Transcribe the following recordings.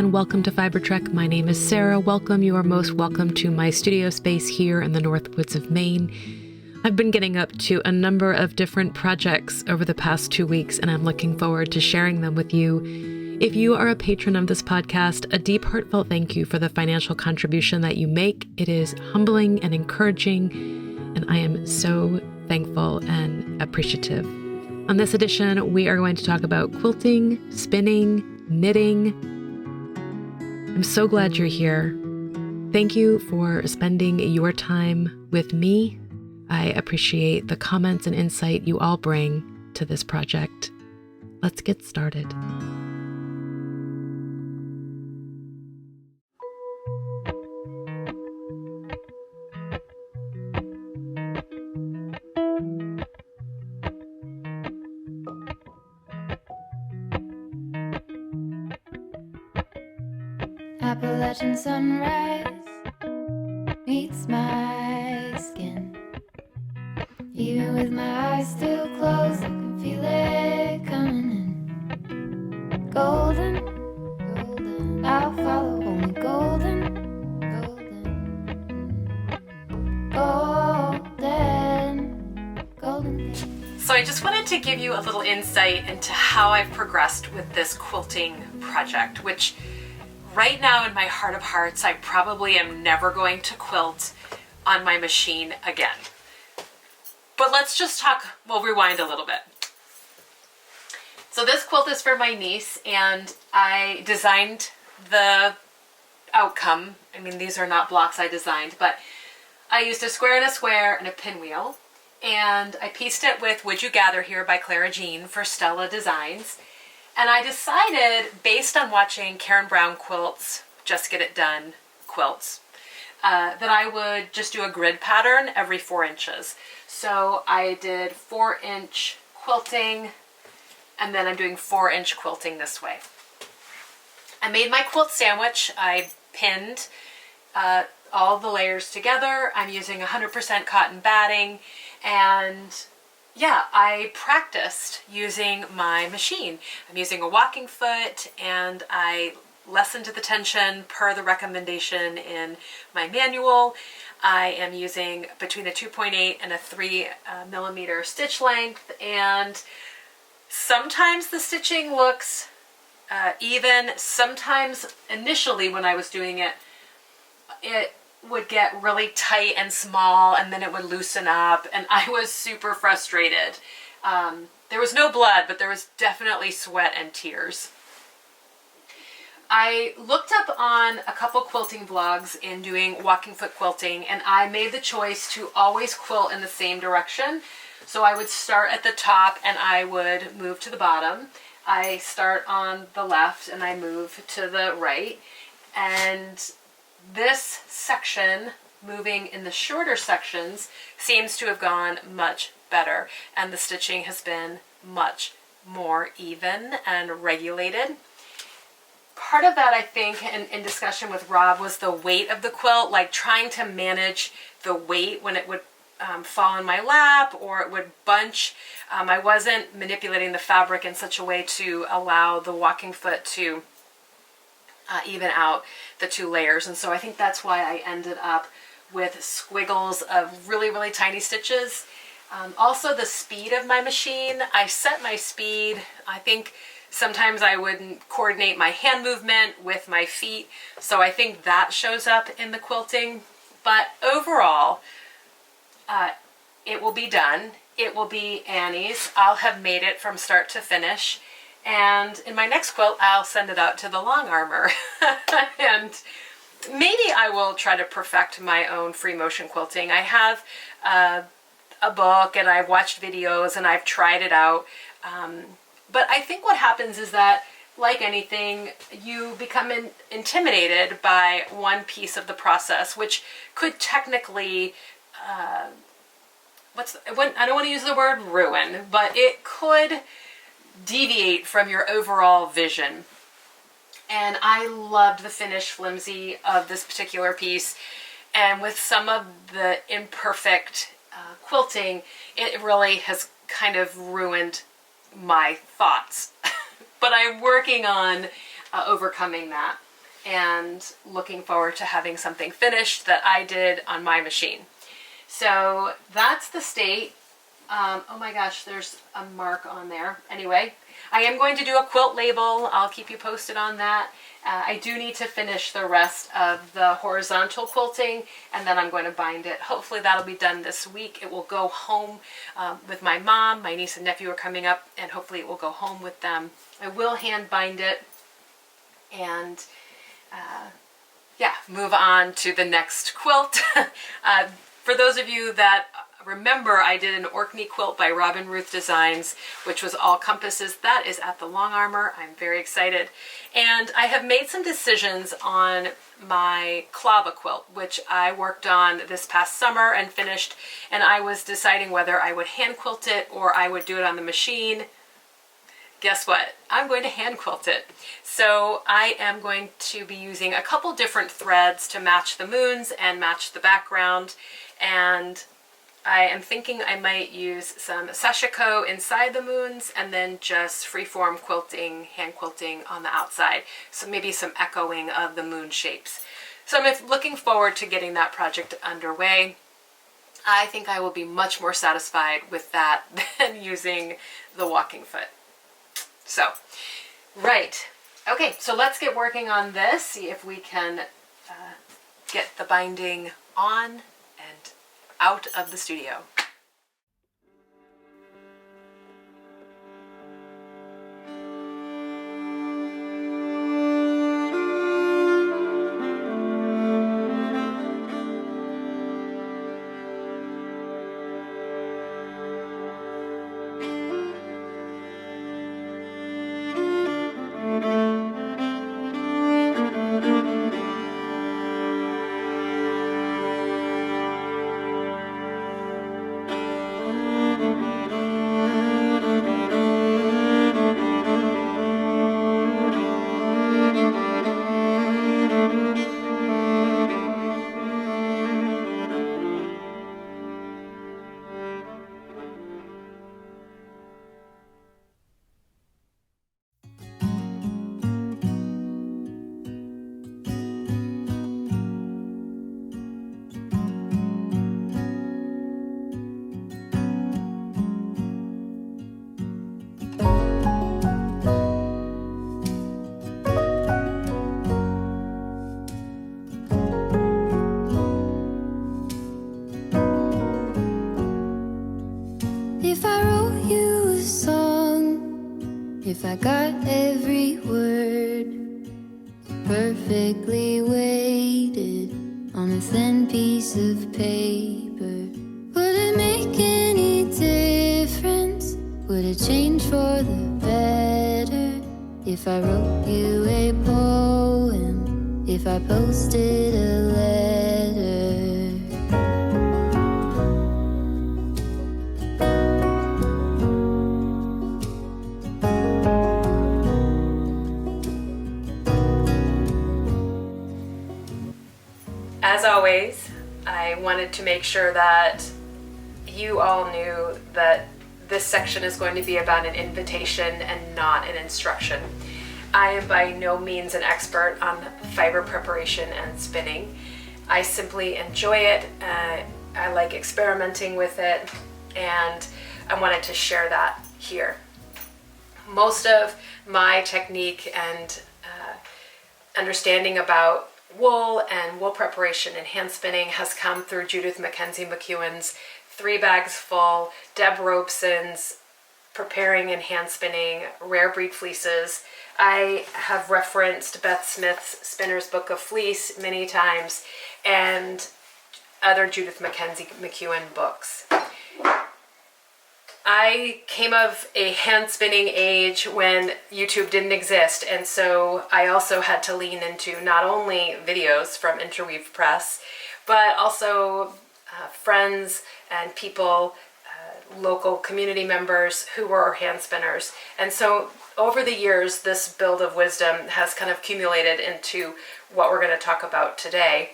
and welcome to Fiberprep. My name is Sarah. Welcome. You are most welcome to my studio space here in the North Woods of Maine. I've been getting up to a number of different projects over the past 2 weeks, and I'm looking forward to sharing them with you. If you are a patron of this podcast, a deep, heartfelt thank you for the financial contribution that you make. It is humbling and encouraging, and I am so thankful and appreciative. On this edition, we are going to talk about quilting, spinning, knitting. I'm so glad you're here. Thank you for spending your time with me. I appreciate the comments and insight you all bring to this project. Let's get started. Appalachian sunrise meets my skin. Even with my eyes still closed, I can feel it coming in. Golden, golden, I'll follow only golden, golden, golden, golden. So I just wanted to give you a little insight into how I've progressed with this quilting project, which right now in my heart of hearts, I probably am never going to quilt on my machine again. But let's just we'll rewind a little bit. So this quilt is for my niece, and I designed the outcome. I mean, these are not blocks I designed, but I used a square and a pinwheel, and I pieced it with Would You Gather Here by Clara Jean for Stella Designs. And I decided, based on watching Karen Brown Quilts, Just Get It Done quilts, that I would just do a grid pattern every 4 inches. So I did 4-inch quilting, and then I'm doing 4-inch quilting this way. I made my quilt sandwich. I pinned all the layers together. I'm using 100% cotton batting, and yeah, I practiced using my machine. I'm using a walking foot, and I lessened the tension per the recommendation in my manual. I am using between a 2.8 and a 3 millimeter stitch length, and sometimes the stitching looks even. Sometimes initially when I was doing it, it would get really tight and small, and then it would loosen up, and I was super frustrated. There was no blood, but there was definitely sweat and tears. I looked up on a couple quilting vlogs in doing walking foot quilting, and I made the choice to always quilt in the same direction. So I would start at the top and I would move to the bottom. I start on the left and I move to the right. And this section, moving in the shorter sections, seems to have gone much better, and the stitching has been much more even and regulated. Part of that, I think, in discussion with Rob, was the weight of the quilt, like trying to manage the weight when it would fall in my lap or it would bunch. I wasn't manipulating the fabric in such a way to allow the walking foot to even out the 2 layers, and so I think that's why I ended up with squiggles of really, really tiny stitches. Also, the speed of my machine, I set my speed. I think sometimes I wouldn't coordinate my hand movement with my feet, so I think that shows up in the quilting. But overall, it will be done. It will be Annie's. I'll have made it from start to finish. And in my next quilt, I'll send it out to the long armor. And maybe I will try to perfect my own free motion quilting. I have a book, and I've watched videos, and I've tried it out. But I think what happens is that, like anything, you become intimidated by one piece of the process, which could technically, I don't want to use the word ruin, but it could deviate from your overall vision. And I loved the finish flimsy of this particular piece, and with some of the imperfect quilting, it really has kind of ruined my thoughts. But I'm working on overcoming that. and looking forward to having something finished that I did on my machine. So that's the state. Oh my gosh, there's a mark on there. Anyway, I am going to do a quilt label. I'll keep you posted on that. I do need to finish the rest of the horizontal quilting, and then I'm going to bind it. Hopefully that'll be done this week. It will go home with my mom. My niece and nephew are coming up, and hopefully it will go home with them. I will hand bind it and yeah, move on to the next quilt. For those of you that remember, I did an Orkney quilt by Robin Ruth Designs, which was all compasses. That is at the Long Armor. I'm very excited. And I have made some decisions on my clava quilt, which I worked on this past summer and finished, and I was deciding whether I would hand quilt it or I would do it on the machine. Guess what? I'm going to hand quilt it. So I am going to be using a couple different threads to match the moons and match the background, and I am thinking I might use some sashiko inside the moons and then just freeform quilting, hand quilting on the outside. So maybe some echoing of the moon shapes. So I'm looking forward to getting that project underway. I think I will be much more satisfied with that than using the walking foot. So, right. Okay, so let's get working on this, see if we can get the binding on and out of the studio. If I wrote you a song, if I got every word perfectly weighted on a thin piece of paper, would it make any difference? Would it change for the better? If I wrote you a poem, if I posted a letter? As always, I wanted to make sure that you all knew that this section is going to be about an invitation and not an instruction. I am by no means an expert on fiber preparation and spinning. I simply enjoy it. I like experimenting with it, and I wanted to share that here. Most of my technique and understanding about wool and wool preparation and hand spinning has come through Judith Mackenzie McEwen's 3 Bags Full, Deb Robeson's Preparing and Hand Spinning, Rare Breed Fleeces. I have referenced Beth Smith's Spinner's Book of Fleece many times, and other Judith Mackenzie McEwen books. I came of a hand spinning age when YouTube didn't exist, and so I also had to lean into not only videos from Interweave Press, but also friends and people, local community members who were hand spinners. And so over the years, this build of wisdom has kind of accumulated into what we're going to talk about today.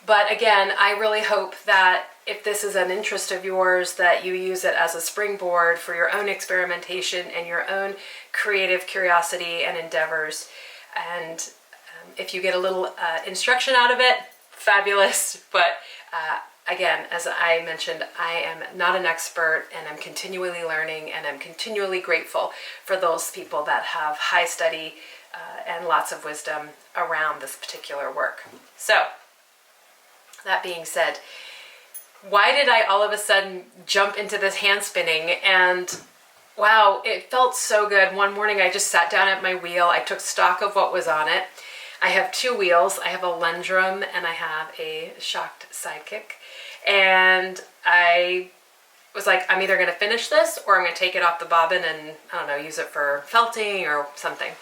But again, I really hope that if this is an interest of yours, that you use it as a springboard for your own experimentation and your own creative curiosity and endeavors. And If you get a little instruction out of it, fabulous. But again, as I mentioned, I am not an expert, and I'm continually learning, and I'm continually grateful for those people that have high study and lots of wisdom around this particular work. So that being said, why did I all of a sudden jump into this hand spinning? And wow, it felt so good. One morning I just sat down at my wheel. I took stock of what was on it. I have two wheels. I have a Lundrum and I have a shocked sidekick. And I was like, I'm either going to finish this or I'm going to take it off the bobbin and, I don't know, use it for felting or something.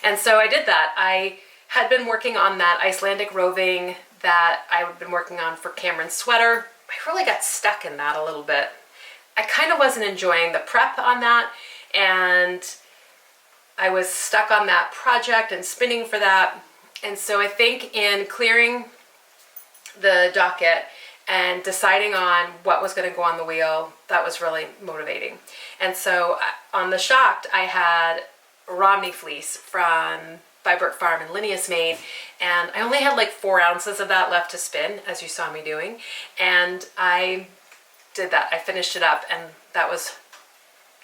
And so I did that. I had been working on that Icelandic roving that I've been working on for Cameron's sweater. I really got stuck in that a little bit. I kind of wasn't enjoying the prep on that, and I was stuck on that project and spinning for that. And so I think in clearing the docket and deciding on what was going to go on the wheel, that was really motivating. And so on the shocked, I had Romney fleece from fiberprep farm in Linnaeus, Maine, and I only had like 4 ounces of that left to spin, as you saw me doing, and I did that. I finished it up, and that was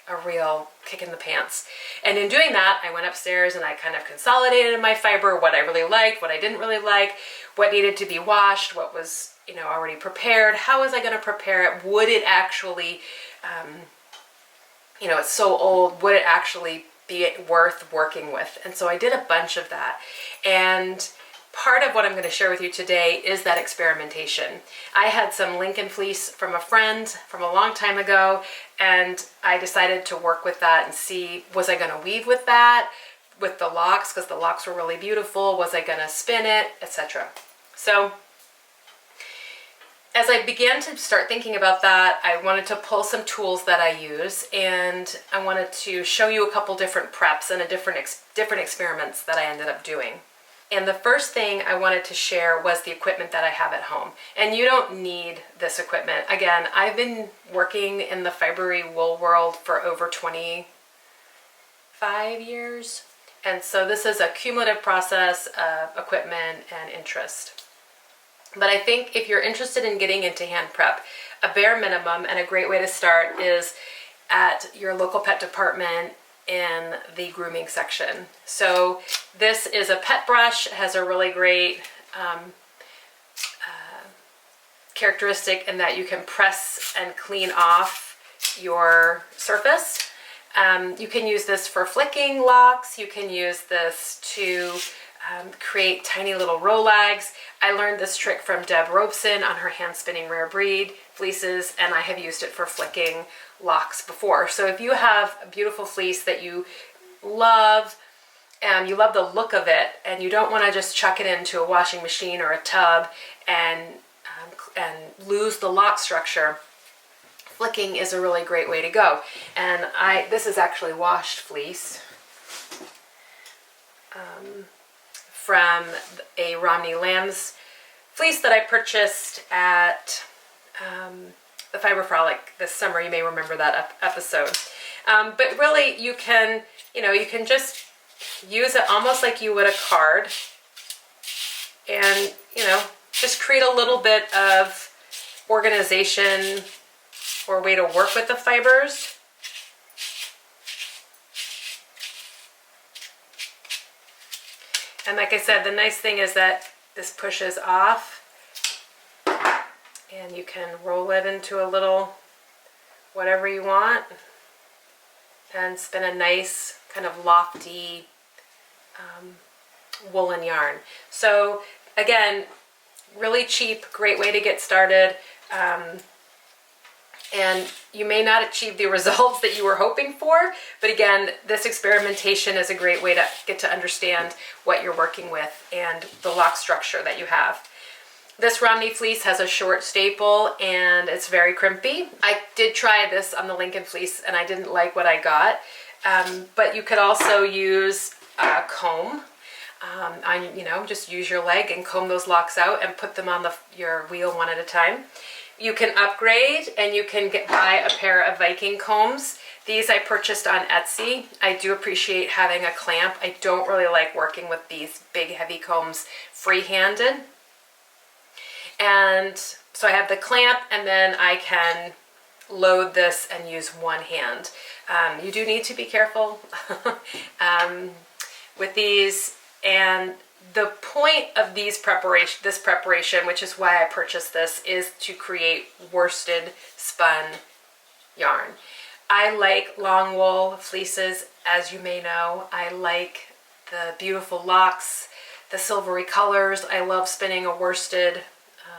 a real kick in the pants. And in doing that, I went upstairs and I kind of consolidated my fiber, what I really liked, what I didn't really like, what needed to be washed, what was, you know, already prepared, how was I going to prepare it, would it actually, you know, it's so old, would it actually be worth working with? And so I did a bunch of that. And part of what I'm going to share with you today is that experimentation. I had some Lincoln fleece from a friend from a long time ago, and I decided to work with that and see, was I going to weave with that, with the locks, because the locks were really beautiful, was I going to spin it, etc. So as I began to start thinking about that, I wanted to pull some tools that I use, and I wanted to show you a couple different preps and different experiments that I ended up doing. And the first thing I wanted to share was the equipment that I have at home. And you don't need this equipment. Again, I've been working in the fibery wool world for over 25 years. And so this is a cumulative process of equipment and interest. But I think if you're interested in getting into hand prep, a bare minimum and a great way to start is at your local pet department in the grooming section. So this is a pet brush. It has a really great characteristic in that you can press and clean off your surface. You can use this for flicking locks. You can use this to create tiny little rolags. I learned this trick from Deb Robeson on her hand spinning rare breed fleeces, and I have used it for flicking locks before. So if you have a beautiful fleece that you love and you love the look of it, and you don't want to just chuck it into a washing machine or a tub and lose the lock structure, flicking is a really great way to go. And this is actually washed fleece from a Romney Lamb's fleece that I purchased at the Fiber Frolic this summer. You may remember that episode. But really, you can just use it almost like you would a card, and just create a little bit of organization or way to work with the fibers. And like I said, the nice thing is that this pushes off, and you can roll it into a little whatever you want and spin a nice kind of lofty woolen yarn. So again, really cheap, great way to get started. And you may not achieve the results that you were hoping for, but again, this experimentation is a great way to get to understand what you're working with and the lock structure that you have. This Romney fleece has a short staple and it's very crimpy. I did try this on the Lincoln fleece and I didn't like what I got, but you could also use a comb. Just use your leg and comb those locks out and put them on your wheel one at a time. You can upgrade and you can buy a pair of Viking combs. These I purchased on Etsy. I do appreciate having a clamp. I don't really like working with these big heavy combs free-handed. And so I have the clamp, and then I can load this and use one hand. You do need to be careful with these, and the point of this preparation, which is why I purchased this, is to create worsted spun yarn. I like long wool fleeces, as you may know. I like the beautiful locks, the silvery colors. I love spinning a worsted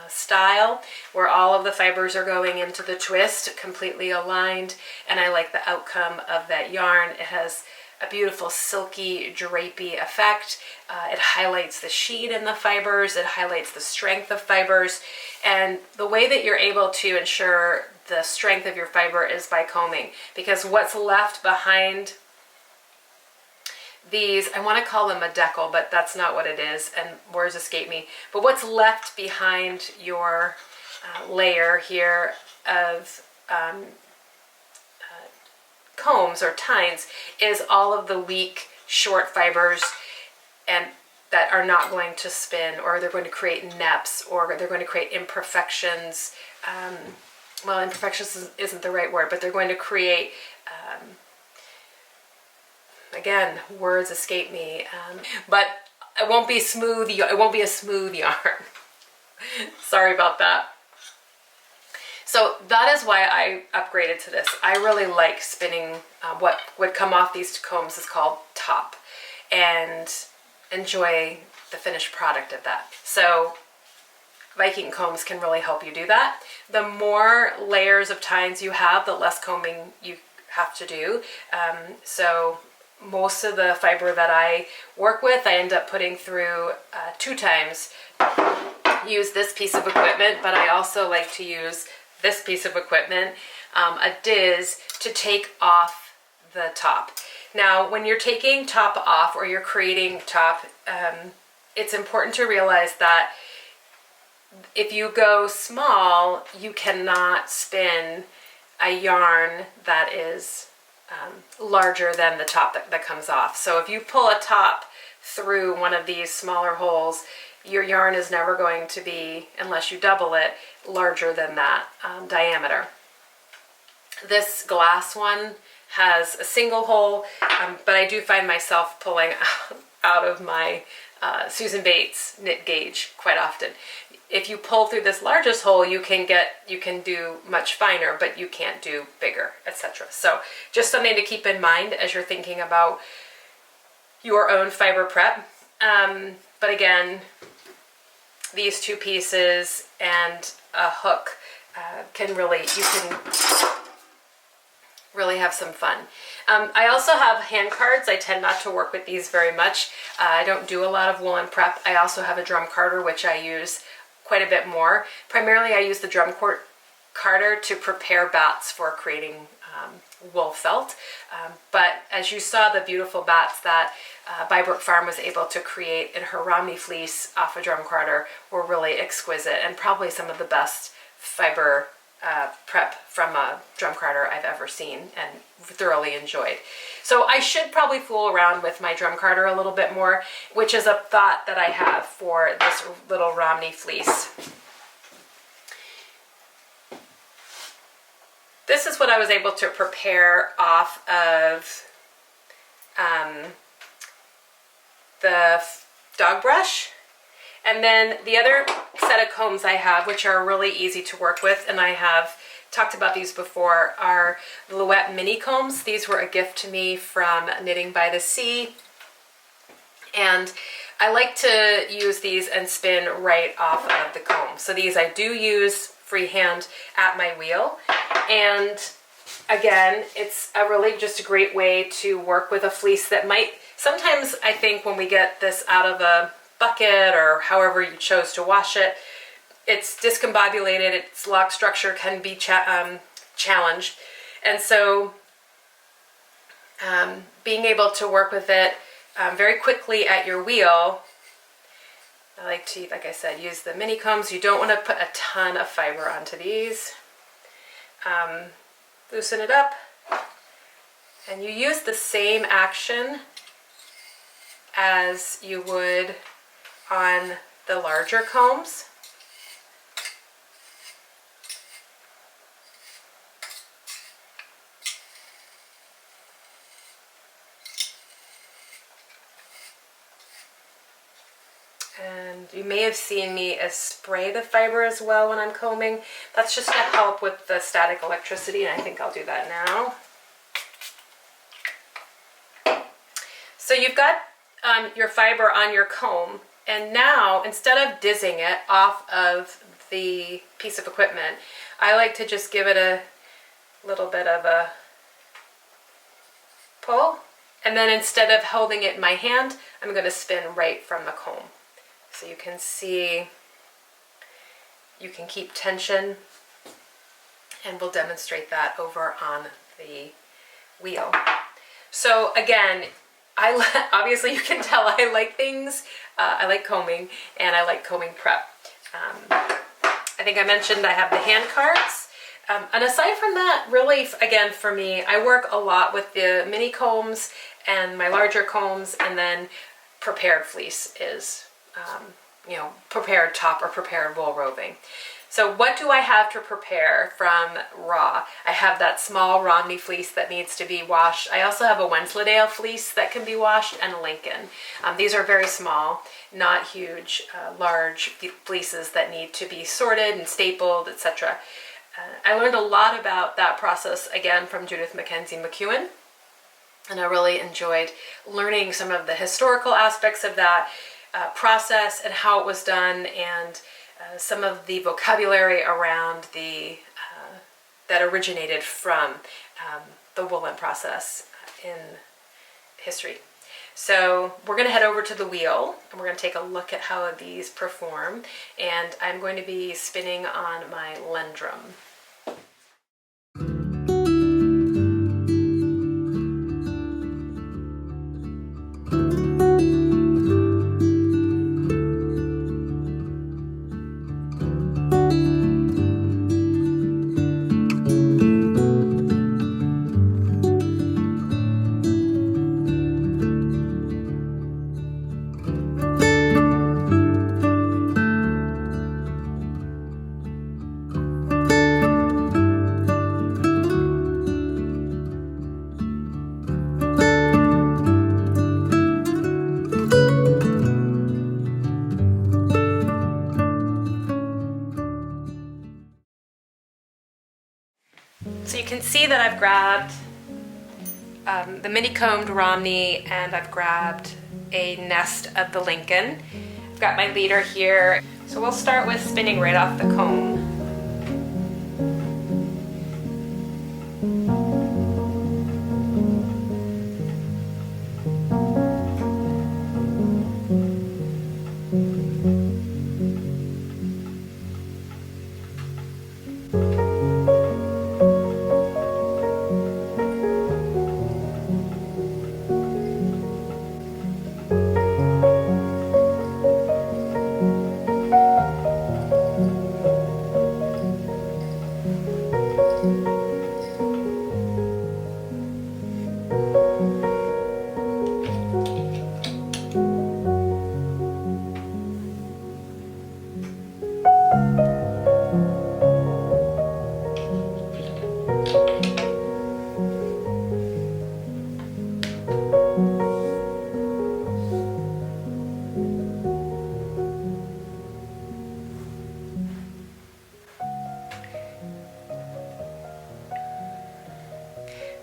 style where all of the fibers are going into the twist completely aligned, and I like the outcome of that yarn. It has a beautiful silky drapey effect. It highlights the sheen in the fibers, it highlights the strength of fibers, and the way that you're able to ensure the strength of your fiber is by combing, because what's left behind these, I want to call them a decal, but that's not what it is, and words escape me, but what's left behind your layer here of combs or tines is all of the weak short fibers and that are not going to spin, or they're going to create neps, or they're going to create imperfections. Well, imperfections isn't the right word, but they're going to create again, words escape me, but it won't be smooth. It won't be a smooth yarn. Sorry about that. So that is why I upgraded to this. I really like spinning what would come off these combs is called top, and enjoy the finished product of that. So Viking combs can really help you do that. The more layers of tines you have, the less combing you have to do. So most of the fiber that I work with, I end up putting through 2 times. Use this piece of equipment, but I also like to use this piece of equipment, a diz, to take off the top. Now, when you're taking top off or you're creating top, it's important to realize that if you go small, you cannot spin a yarn that is larger than the top that comes off. So if you pull a top through one of these smaller holes, your yarn is never going to be, unless you double it, larger than that diameter. This glass one has a single hole, but I do find myself pulling out of my Susan Bates knit gauge quite often. If you pull through this largest hole, you can do much finer, but you can't do bigger, etc. So just something to keep in mind as you're thinking about your own fiber prep. But again, these 2 pieces and a hook you can really have some fun. I also have hand cards. I tend not to work with these very much. I don't do a lot of woolen prep. I also have a drum carder, which I use quite a bit more. Primarily, I use the drum carder to prepare bats for creating wool felt. But as you saw, the beautiful bats that Bybrook Farm was able to create in her Romney fleece off a drum carder were really exquisite, and probably some of the best fiber prep from a drum carder I've ever seen and thoroughly enjoyed. So I should probably fool around with my drum carder a little bit more, which is a thought that I have for this little Romney fleece. This is what I was able to prepare off of the dog brush. And then the other set of combs I have, which are really easy to work with, and I have talked about these before, are the Louette mini combs. These were a gift to me from Knitting by the Sea. And I like to use these and spin right off of the comb. So these I do use freehand at my wheel. And again, it's really just a great way to work with a fleece that might, sometimes I think when we get this out of a bucket or however you chose to wash it, it's discombobulated, its lock structure can be challenged. And so being able to work with it very quickly at your wheel I like to, like I said, use the mini combs. You don't want to put a ton of fiber onto these. Loosen it up, and you use the same action as you would on the larger combs. And you may have seen me spray the fiber as well when I'm combing. That's just to help with the static electricity, and I think I'll do that now. So you've got your fiber on your comb, and now instead of dizzing it off of the piece of equipment, I like to just give it a little bit of a pull, and then instead of holding it in my hand, I'm going to spin right from the comb. So you can see, you can keep tension, and we'll demonstrate that over on the wheel. So again, obviously you can tell I like things, I like combing, and I like combing prep. I think I mentioned I have the hand carts. And aside from that, really, again, for me, I work a lot with the mini combs and my larger combs, and then prepared fleece is prepared top or prepared wool roving. So what do I have to prepare from raw? I have that small Romney fleece that needs to be washed. I also have a Wensleydale fleece that can be washed, and a Lincoln. These are very small, not huge, large fleeces that need to be sorted and stapled, etc. I learned a lot about that process, again, from Judith Mackenzie McEwen, and I really enjoyed learning some of the historical aspects of that process and how it was done, and some of the vocabulary around that originated from the woolen process in history. So we're going to head over to the wheel, and we're going to take a look at how these perform, and I'm going to be spinning on my Lendrum. So you can see that I've grabbed the mini combed Romney, and I've grabbed a nest of the Lincoln. I've got my leader here. So we'll start with spinning right off the comb.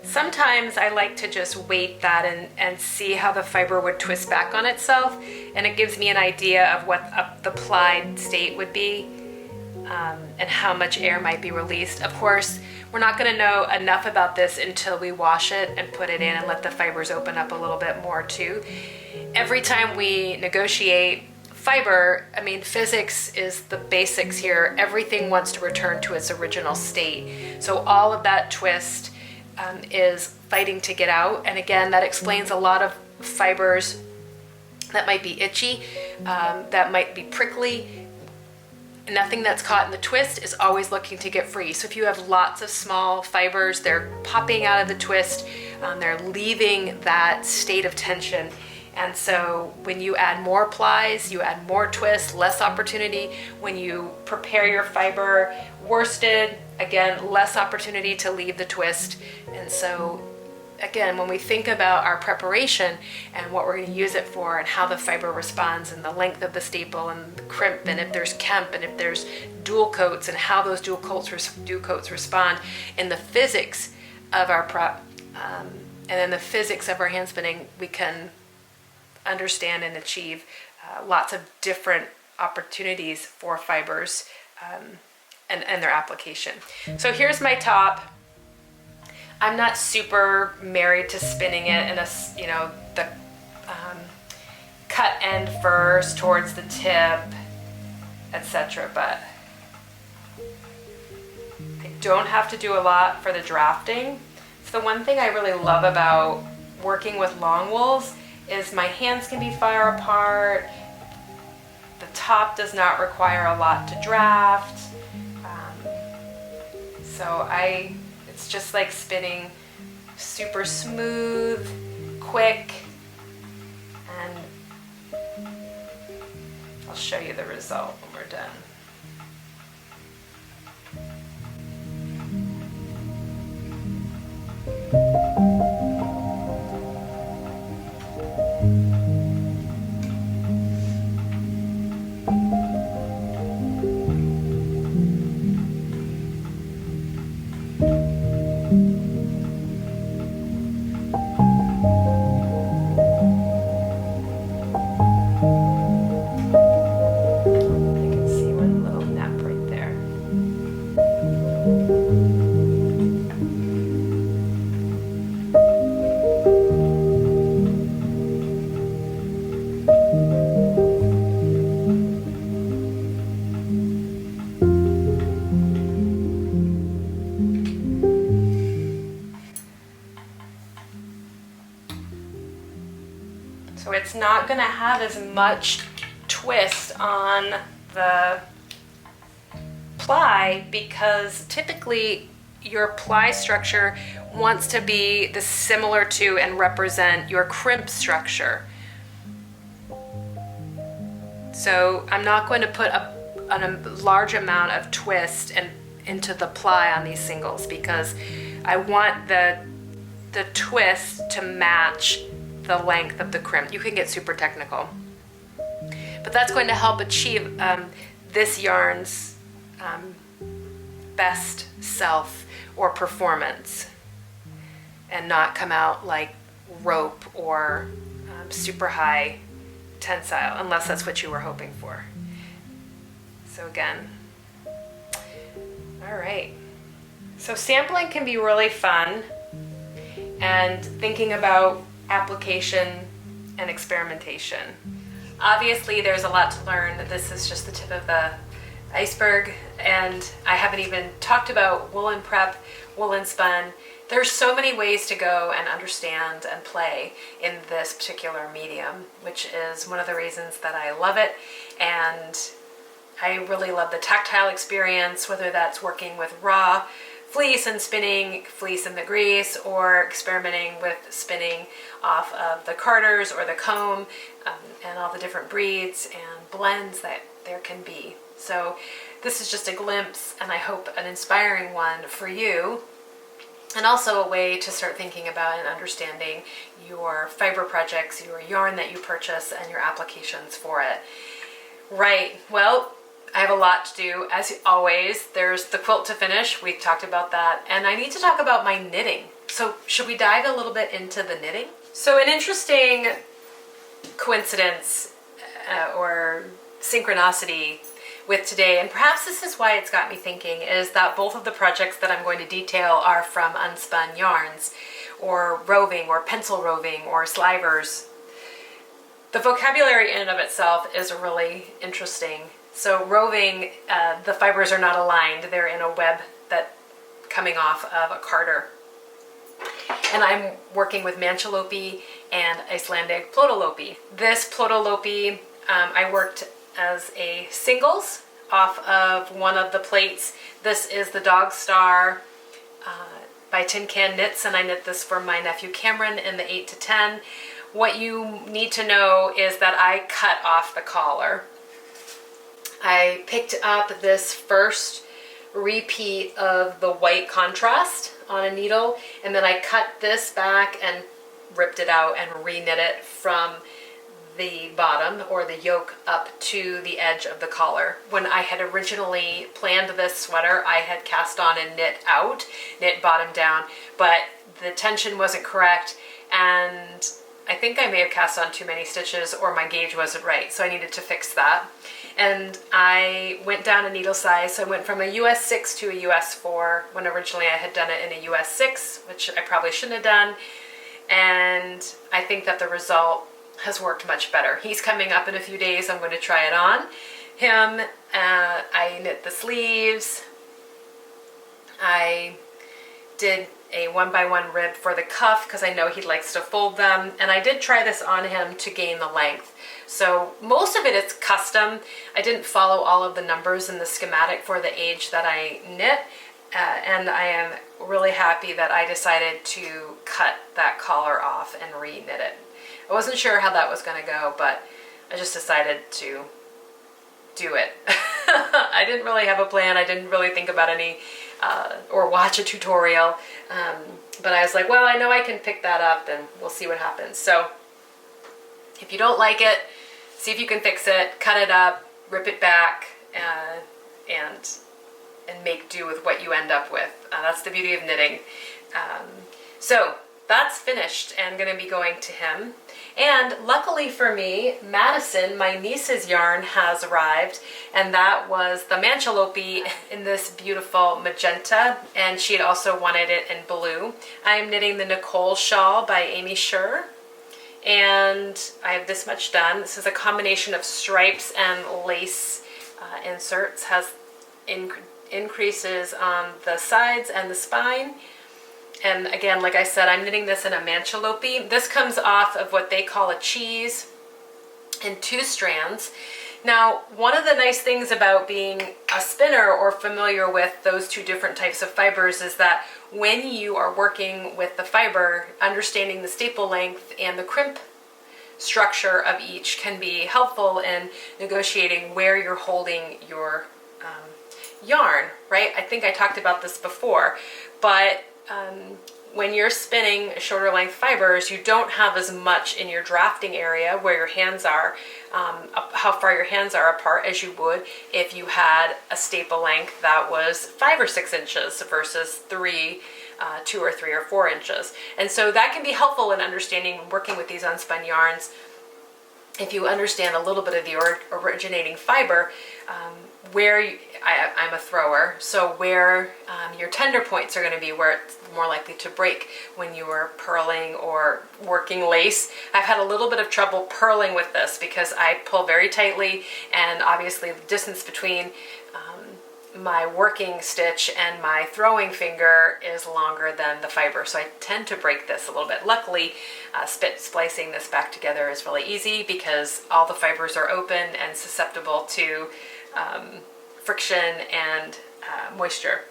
Sometimes I like to just weight that and see how the fiber would twist back on itself, and it gives me an idea of what the plied state would be, and how much air might be released. Of course, we're not going to know enough about this until we wash it and put it in and let the fibers open up a little bit more too. Every time we negotiate fiber, I mean, physics is the basics here. Everything wants to return to its original state. So all of that twist is fighting to get out, and again, that explains a lot of fibers that might be itchy. that might be prickly. Nothing that's caught in the twist is always looking to get free. So if you have lots of small fibers, they're popping out of the twist, they're leaving that state of tension. And so when you add more plies, you add more twist, less opportunity. When you prepare your fiber worsted, again, less opportunity to leave the twist. And so again, when we think about our preparation and what we're going to use it for and how the fiber responds and the length of the staple and the crimp and if there's kemp and if there's dual coats and how those dual coats respond in the physics of our prep and in the physics of our hand spinning, we can understand and achieve lots of different opportunities for fibers and their application. So here's my top. I'm not super married to spinning it in the cut end first towards the tip, etc. But I don't have to do a lot for the drafting. So the one thing I really love about working with long wools is my hands can be far apart. The top does not require a lot to draft. It's just like spinning super smooth, quick, and I'll show you the result when we're done. So it's not going to have as much twist on the ply because typically your ply structure wants to be similar to and represent your crimp structure. So I'm not going to put a large amount of twist into the ply on these singles because I want the twist to match the length of the crimp. You can get super technical, but that's going to help achieve this yarn's best self or performance and not come out like rope or super high tensile, unless that's what you were hoping for. So again, all right. So sampling can be really fun, and thinking about application and experimentation. Obviously there's a lot to learn. This is just the tip of the iceberg, and I haven't even talked about woolen prep, woolen spun. There's so many ways to go and understand and play in this particular medium, which is one of the reasons that I love it. And I really love the tactile experience, whether that's working with raw fleece and spinning fleece in the grease, or experimenting with spinning off of the carders or the comb, and all the different breeds and blends that there can be. So this is just a glimpse, and I hope an inspiring one for you, and also a way to start thinking about and understanding your fiber projects, your yarn that you purchase, and your applications for it. Right, well, I have a lot to do, as always. There's the quilt to finish. We talked about that. And I need to talk about my knitting. So should we dive a little bit into the knitting? So an interesting coincidence or synchronicity with today, and perhaps this is why it's got me thinking, is that both of the projects that I'm going to detail are from unspun yarns, or roving, or pencil roving, or slivers. The vocabulary in and of itself is really interesting. So roving, the fibers are not aligned. They're in a web that coming off of a carder. And I'm working with Manchalope and Icelandic Plotalope. This Plotalope I worked as a singles off of one of the plates. This is the Dog Star by Tin Can Knits, and I knit this for my nephew Cameron in the 8 to 10. What you need to know is that I cut off the collar. I picked up this first repeat of the white contrast on a needle, and then I cut this back and ripped it out and re-knit it from the bottom or the yoke up to the edge of the collar. When I had originally planned this sweater, I had cast on and knit out, knit bottom down, but the tension wasn't correct, and I think I may have cast on too many stitches or my gauge wasn't right, so I needed to fix that. And I went down a needle size, so I went from a US 6 to a US 4 when originally I had done it in a US 6, which I probably shouldn't have done, and I think that the result has worked much better. He's coming up in a few days. I'm going to try it on him. I knit the sleeves. I did a 1x1 rib for the cuff because I know he likes to fold them, and I did try this on him to gain the length. So most of it is custom. I didn't follow all of the numbers in the schematic for the age that I knit, and I am really happy that I decided to cut that collar off and re-knit it. I wasn't sure how that was going to go, but I just decided to do it. I didn't really have a plan. I didn't really think about any or watch a tutorial, but I was like, well, I know I can pick that up and we'll see what happens. So if you don't like it, see if you can fix it, cut it up, rip it back, and make do with what you end up with. That's the beauty of knitting. So that's finished and going to be going to him. And luckily for me, Madison, my niece's yarn, has arrived, and that was the Manchalope in this beautiful magenta, and she had also wanted it in blue. I am knitting the Nicole shawl by Amy Scher, and I have this much done. This is a combination of stripes and lace inserts, has increases on the sides and the spine. And again, like I said, I'm knitting this in a Manchalope. This comes off of what they call a cheese in 2 strands. Now, one of the nice things about being a spinner or familiar with those 2 different types of fibers is that when you are working with the fiber, understanding the staple length and the crimp structure of each can be helpful in negotiating where you're holding your yarn, right? I think I talked about this before, but when you're spinning shorter length fibers, you don't have as much in your drafting area where your hands are, how far your hands are apart as you would if you had a staple length that was 5 or 6 inches versus 2 or 3 or 4 inches. And so that can be helpful in understanding when working with these unspun yarns. If you understand a little bit of the originating fiber, I'm a thrower, so where your tender points are going to be, where it's more likely to break when you are purling or working lace. I've had a little bit of trouble purling with this because I pull very tightly, and obviously the distance between my working stitch and my throwing finger is longer than the fiber, so I tend to break this a little bit. Luckily, splicing this back together is really easy because all the fibers are open and susceptible to friction and moisture.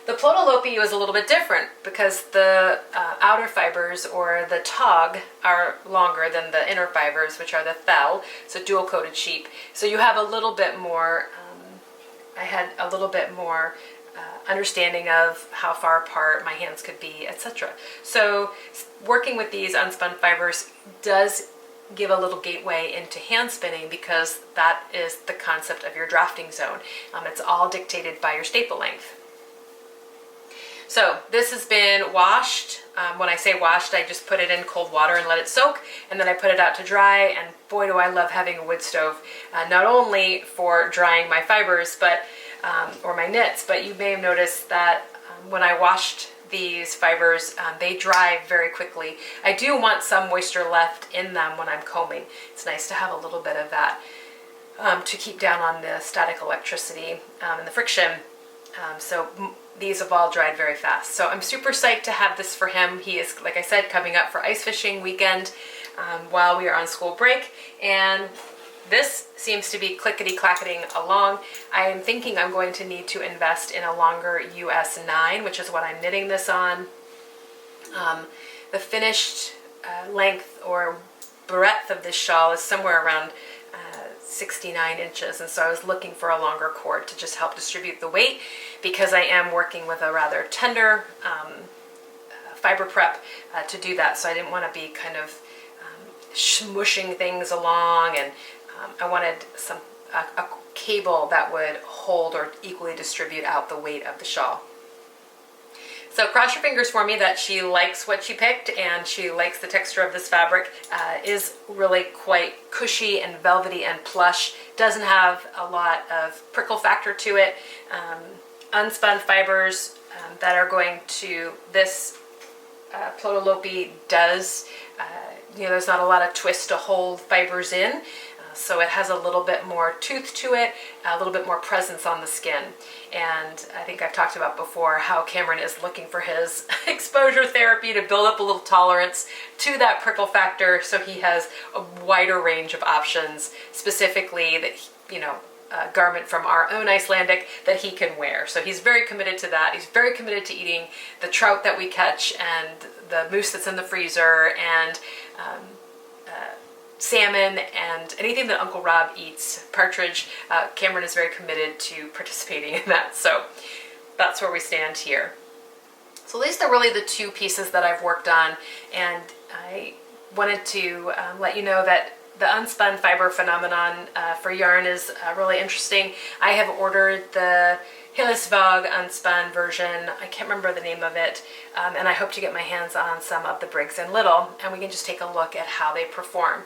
The Plotalope was a little bit different because the outer fibers, or the tog, are longer than the inner fibers, which are the thell, so dual coated sheep. So you have a little bit more, I had a little bit more understanding of how far apart my hands could be, etc. So working with these unspun fibers does give a little gateway into hand spinning because that is the concept of your drafting zone. It's all dictated by your staple length. So this has been washed. When I say washed, I just put it in cold water and let it soak, and then I put it out to dry, and boy do I love having a wood stove, not only for drying my fibers but or my knits, but you may have noticed that when I washed these fibers, they dry very quickly. I do want some moisture left in them when I'm combing. It's nice to have a little bit of that to keep down on the static electricity and the friction. So these have all dried very fast. So I'm super psyched to have this for him. He is, like I said, coming up for ice fishing weekend. while we are on school break, and this seems to be clickety-clacketing along. I am thinking I'm going to need to invest in a longer US 9, which is what I'm knitting this on. The finished length or breadth of this shawl is somewhere around 69 inches, and so I was looking for a longer cord to just help distribute the weight, because I am working with a rather tender fiber prep to do that, so I didn't want to be kind of smushing things along, and I wanted a cable that would hold or equally distribute out the weight of the shawl. So cross your fingers for me that she likes what she picked and she likes the texture of this fabric. Is really quite cushy and velvety and plush. Doesn't have a lot of prickle factor to it. Unspun fibers that are going to this Plotolopi does, there's not a lot of twist to hold fibers in. So it has a little bit more tooth to it, a little bit more presence on the skin. And I think I've talked about before how Cameron is looking for his exposure therapy to build up a little tolerance to that prickle factor, so he has a wider range of options, specifically that, a garment from our own Icelandic that he can wear. So he's very committed to that. He's very committed to eating the trout that we catch and the moose that's in the freezer and salmon and anything that Uncle Rob eats, partridge. Cameron is very committed to participating in that. So that's where we stand here. So these are really the two pieces that I've worked on, and I wanted to let you know that the unspun fiber phenomenon for yarn is really interesting. I have ordered the Hillesvåg unspun version. I can't remember the name of it, and I hope to get my hands on some of the Briggs & Little, and we can just take a look at how they perform.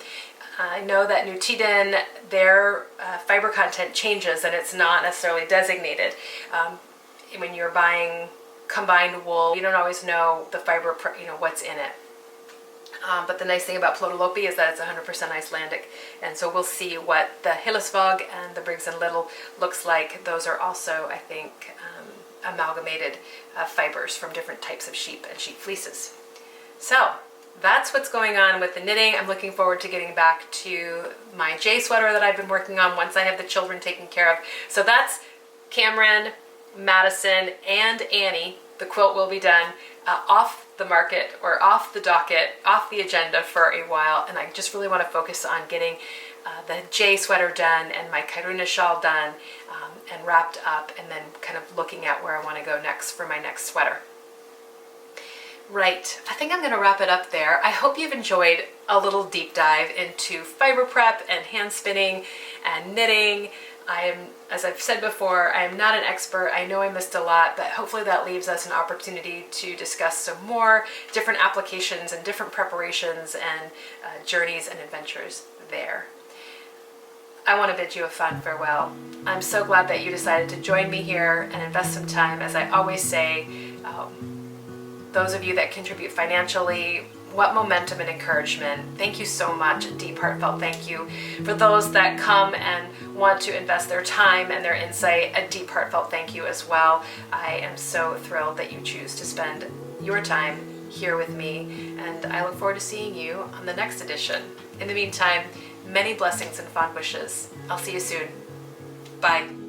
I know that Nutiden, their fiber content changes, and it's not necessarily designated. When you're buying combined wool, you don't always know the fiber, what's in it. But the nice thing about Plotolopi is that it's 100% Icelandic, and so we'll see what the Hillesvåg and the Briggs & Little looks like. Those are also, I think, amalgamated fibers from different types of sheep and sheep fleeces. So that's what's going on with the knitting. I'm looking forward to getting back to my J sweater that I've been working on once I have the children taken care of. So that's Cameron, Madison, and Annie. The quilt will be done off the market or off the docket, off the agenda for a while, and I just really want to focus on getting the J sweater done and my Kairuna shawl done and wrapped up, and then kind of looking at where I want to go next for my next sweater. Right, I think I'm going to wrap it up there. I hope you've enjoyed a little deep dive into fiber prep and hand spinning and knitting. As I've said before, I am not an expert. I know I missed a lot, but hopefully that leaves us an opportunity to discuss some more different applications and different preparations and journeys and adventures there. I want to bid you a fond farewell. I'm so glad that you decided to join me here and invest some time. As I always say, those of you that contribute financially, what momentum and encouragement. Thank you so much. A deep, heartfelt thank you. For those that come and want to invest their time and their insight, a deep, heartfelt thank you as well. I am so thrilled that you choose to spend your time here with me, and I look forward to seeing you on the next edition. In the meantime, many blessings and fond wishes. I'll see you soon. Bye.